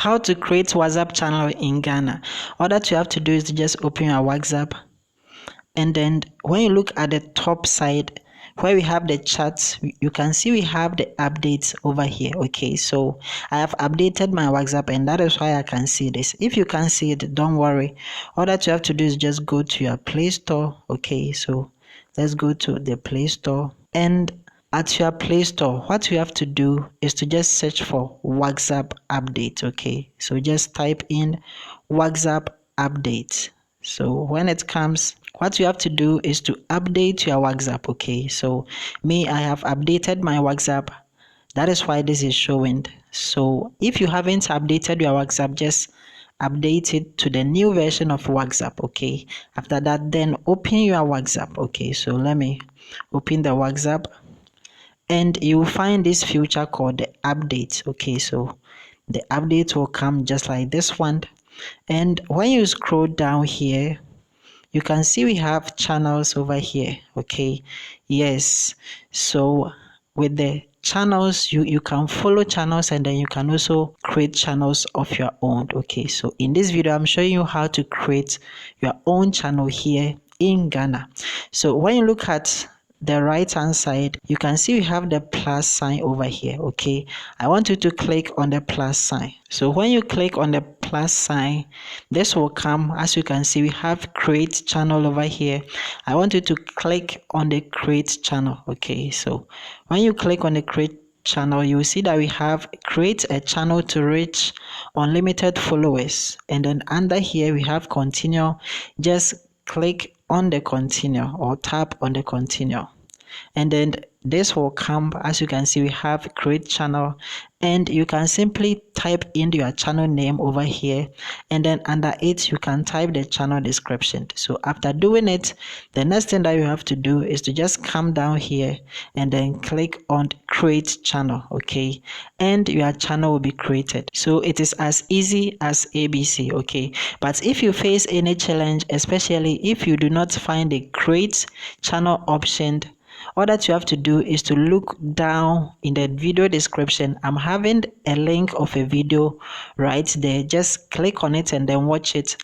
how to create WhatsApp channel in Ghana. All that you have to do is to just open your WhatsApp, and then when you look at the top side where we have the chats, you can see we have the updates over here. Okay, so I have updated my WhatsApp, and that is why I can see this. If you can't see it, don't worry. All that you have to do is just go to your Play Store. Okay, so let's go to the Play Store, and at your Play Store, what you have to do is to just search for WhatsApp update. Okay, so just type in WhatsApp update. So when it comes, what you have to do is to update your WhatsApp. Okay, so me, I have updated my WhatsApp. That is why this is showing. So if you haven't updated your WhatsApp, just update it to the new version of WhatsApp. Okay, after that, then open your WhatsApp. Okay, so let me open the WhatsApp, and you will find this feature called the update. Okay, so the update will come just like this one, and when you scroll down here, you can see we have channels over here. Okay, yes, so with the channels, you can follow channels, and then you can also create channels of your own. Okay, so in this video I'm showing you how to create your own channel here in Ghana. So when you look at the right hand side, you can see we have the plus sign over here. Okay, I want you to click on the plus sign. So when you click on the plus sign, this will come. As you can see, we have create channel over here. I want you to click on the create channel. Okay, so when you click on the create channel, you will see that we have create a channel to reach unlimited followers, and then under here we have continue. Just click on the continue, or tap on the continue, and then this will come. As you can see, we have create channel, and you can simply type in your channel name over here, and then under it you can type the channel description. So after doing it, the next thing that you have to do is to just come down here and then click on create channel. Okay, and your channel will be created. So it is as easy as ABC. Okay, but if you face any challenge, especially if you do not find the create channel option, all that you have to do is to look down in the video description. I'm having a link of a video right there. Just click on it and then watch it,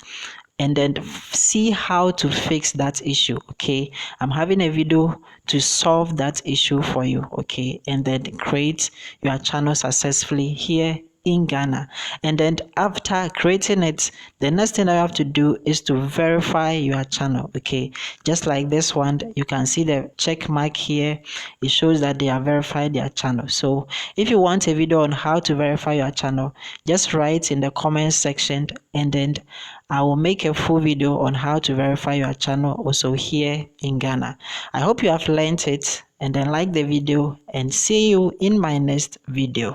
and then see how to fix that issue. Okay, I'm having a video to solve that issue for you. Okay, and then create your channel successfully here in Ghana. And then after creating it, the next thing I have to do is to verify your channel. Okay, just like this one, you can see the check mark here. It shows that they have verified their channel. So if you want a video on how to verify your channel, just write in the comment section, and then I will make a full video on how to verify your channel also here in Ghana. I hope you have learned it, and then like the video, and see you in my next video.